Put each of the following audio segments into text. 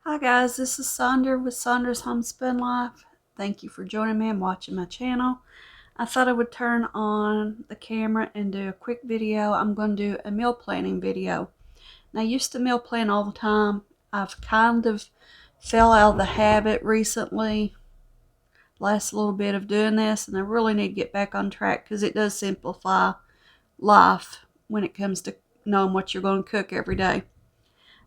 Hi guys, this is Sandra with Sandra's Homespun Life. Thank you for joining me and watching my channel. I thought I would turn on the camera and do a quick video. I'm going to do a meal planning video. Now, I used to meal plan all the time. I've kind of fell out of the habit recently, last little bit of doing this, and I really need to get back on track because it does simplify life when it comes to knowing what you're going to cook every day.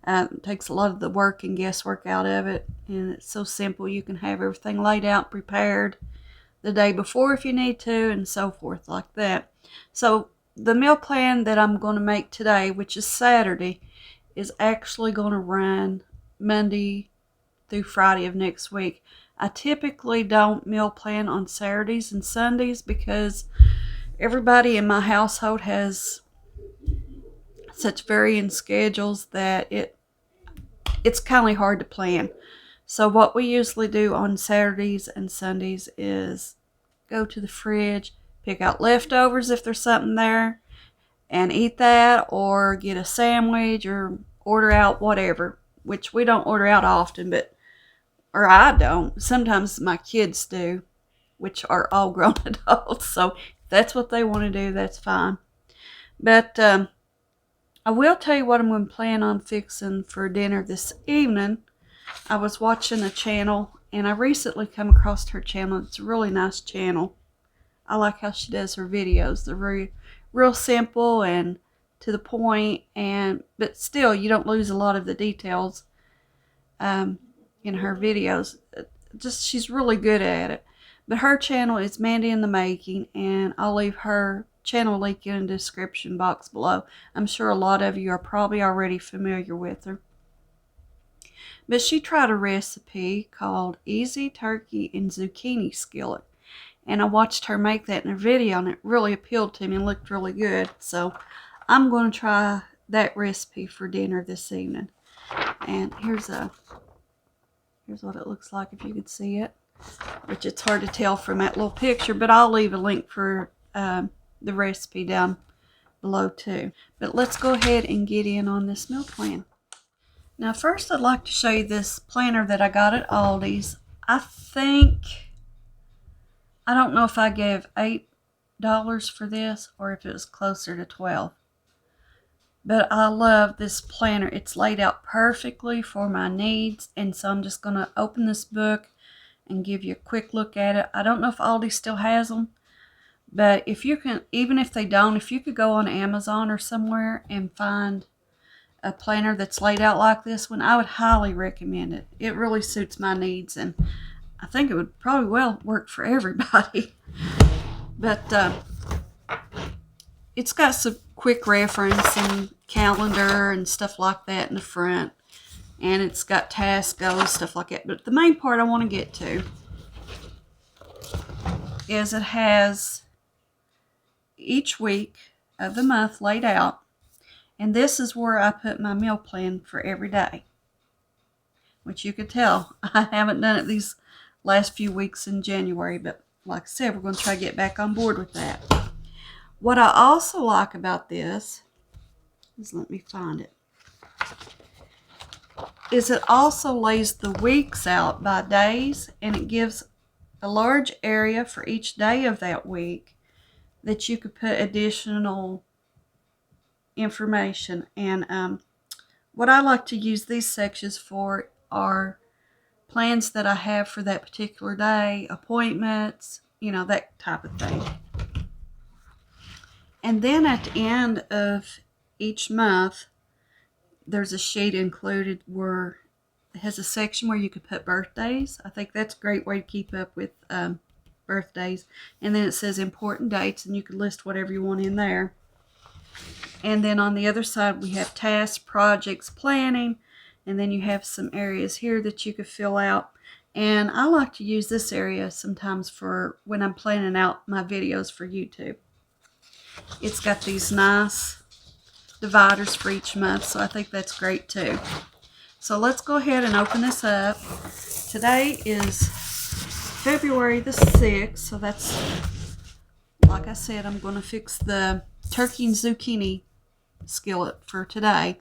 It takes a lot of the work and guesswork out of it, and it's so simple. You can have everything laid out, prepared the day before if you need to, and so forth like that. So the meal plan that I'm going to make today, which is Saturday, is actually going to run Monday through Friday of next week. I typically don't meal plan on Saturdays and Sundays because everybody in my household has such varying schedules that it's kind of hard to plan. So what we usually do on Saturdays and Sundays is go to the fridge, pick out leftovers if there's something there, and eat that, or get a sandwich or order out whatever, which we don't order out often, or I don't. Sometimes my kids do, which are all grown adults. So if that's what they want to do, that's fine. But I will tell you what I'm going to plan on fixing for dinner this evening. I was watching a channel, and I recently come across her channel. It's a really nice channel. I like how she does her videos. They're real simple and to the point, but still you don't lose a lot of the details in her videos. Just she's really good at it. But her channel is Mandy in the Making, and I'll leave her channel link in the description box below. I'm sure a lot of you are probably already familiar with her. But she tried a recipe called Easy Turkey and Zucchini Skillet. And I watched her make that in her video, and it really appealed to me and looked really good. So I'm going to try that recipe for dinner this evening. And here's what it looks like if you could see it, which it's hard to tell from that little picture, but I'll leave a link for the recipe down below too. But let's go ahead and get in on this meal plan. Now first I'd like to show you this planner that I got at Aldi's. I don't know if I gave $8 for this or if it was closer to $12. But I love this planner. It's laid out perfectly for my needs, and so I'm just going to open this book and give you a quick look at it. I don't know if Aldi still has them, but if you can, even if they don't, if you could go on Amazon or somewhere and find a planner that's laid out like this one, I would highly recommend it. It really suits my needs, and I think it would probably well work for everybody. But it's got some quick reference and calendar and stuff like that in the front. And it's got task goals, stuff like that. But the main part I want to get to is it has each week of the month laid out. And this is where I put my meal plan for every day. Which you could tell, I haven't done it these last few weeks in January. But like I said, we're going to try to get back on board with that. What I also like about this is, let me find it, is it also lays the weeks out by days, and it gives a large area for each day of that week that you could put additional information. And what I like to use these sections for are plans that I have for that particular day, appointments, that type of thing. And then at the end of each month, there's a sheet included where it has a section where you could put birthdays. I think that's a great way to keep up with birthdays. And then it says important dates, and you can list whatever you want in there. And then on the other side, we have tasks, projects, planning, and then you have some areas here that you could fill out. And I like to use this area sometimes for when I'm planning out my videos for YouTube. It's got these nice dividers for each month, so I think that's great too. So let's go ahead and open this up. Today is February the 6th, so that's, like I said, I'm going to fix the turkey and zucchini skillet for today.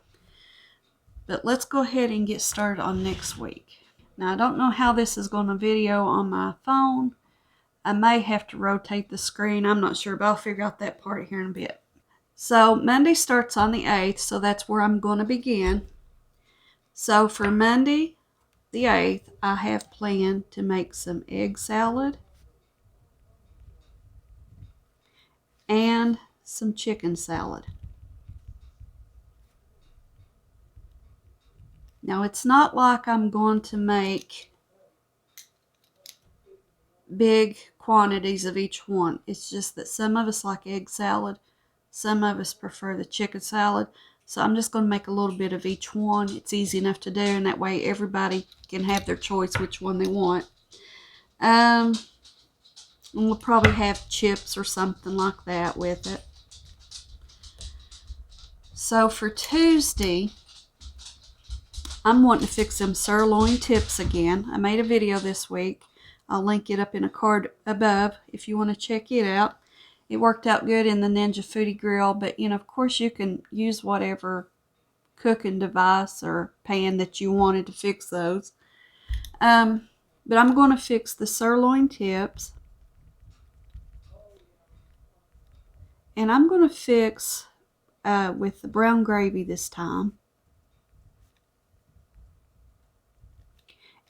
But let's go ahead and get started on next week. Now, I don't know how this is going to video on my phone. I may have to rotate the screen. I'm not sure, but I'll figure out that part here in a bit. So Monday starts on the 8th, so that's where I'm going to begin. So for Monday, the 8th, I have planned to make some egg salad and some chicken salad. Now, it's not like I'm going to make big quantities of each one. It's just that some of us like egg salad, some of us prefer the chicken salad. So I'm just going to make a little bit of each one. It's easy enough to do, and that way everybody can have their choice which one they want. And we'll probably have chips or something like that with it. So for Tuesday, I'm wanting to fix some sirloin tips again. I made a video this week. I'll link it up in a card above if you want to check it out. It worked out good in the Ninja Foodie Grill, but of course you can use whatever cooking device or pan that you wanted to fix those. But I'm going to fix the sirloin tips. And I'm going to fix with the brown gravy this time.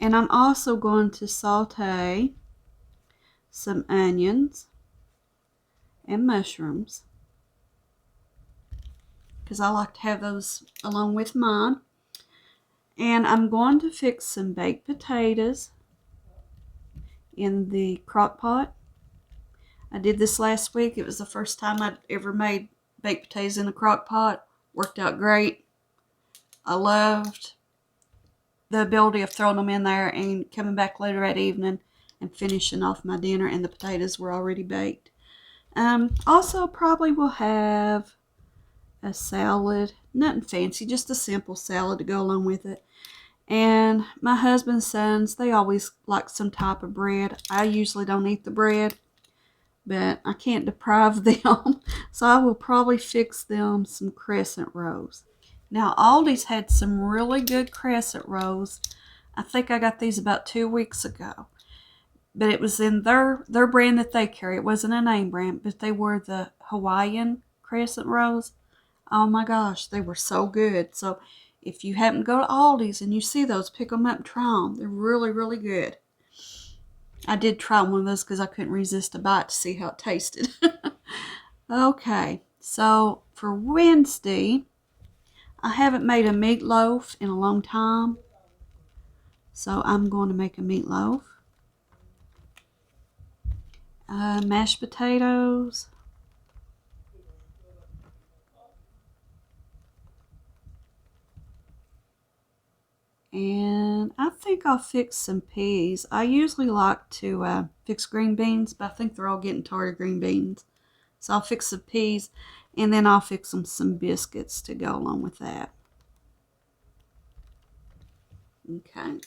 And I'm also going to saute some onions and mushrooms, because I like to have those along with mine. And I'm going to fix some baked potatoes in the crock pot. I did this last week. It was the first time I'd ever made baked potatoes in the crock pot. Worked out great. I loved the ability of throwing them in there and coming back later that evening and finishing off my dinner, and the potatoes were already baked. Also probably will have a salad, nothing fancy, just a simple salad to go along with it. And my husband's sons, they always like some type of bread. I usually don't eat the bread, but I can't deprive them, so I will probably fix them some crescent rolls. Now, Aldi's had some really good crescent rolls. I think I got these about 2 weeks ago. But it was in their brand that they carry. It wasn't a name brand, but they were the Hawaiian crescent rolls. Oh my gosh, they were so good. So if you happen to go to Aldi's and you see those, pick them up and try them. They're really, really good. I did try one of those because I couldn't resist a bite to see how it tasted. Okay, so for Wednesday, I haven't made a meatloaf in a long time. So I'm going to make a meatloaf. Mashed potatoes. And I think I'll fix some peas. I usually like to fix green beans, but I think they're all getting tired of green beans. So I'll fix some peas, and then I'll fix them some biscuits to go along with that. Okay.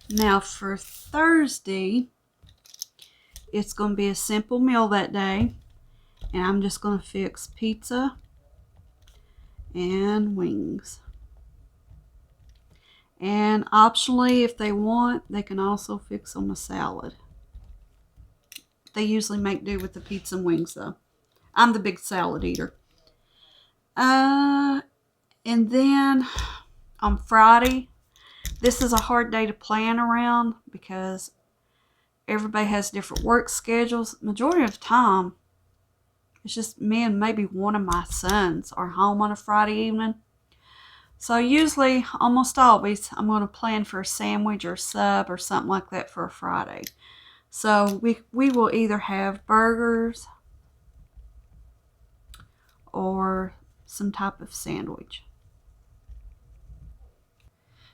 Now for Thursday, it's going to be a simple meal that day. And I'm just going to fix pizza and wings. And optionally, if they want, they can also fix them a salad. They usually make do with the pizza and wings, though. I'm the big salad eater. And then on Friday, this is a hard day to plan around because everybody has different work schedules. Majority of the time, it's just me and maybe one of my sons are home on a Friday evening. So usually, almost always, I'm going to plan for a sandwich or a sub or something like that for a Friday. So we will either have burgers or some type of sandwich.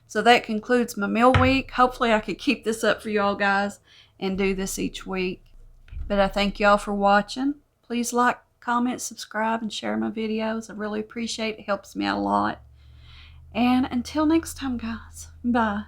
So that concludes my meal week. Hopefully I could keep this up for y'all guys and do this each week. But I thank y'all for watching. Please like, comment, subscribe, and share my videos. I really appreciate it. It helps me out a lot. And until next time, guys. Bye.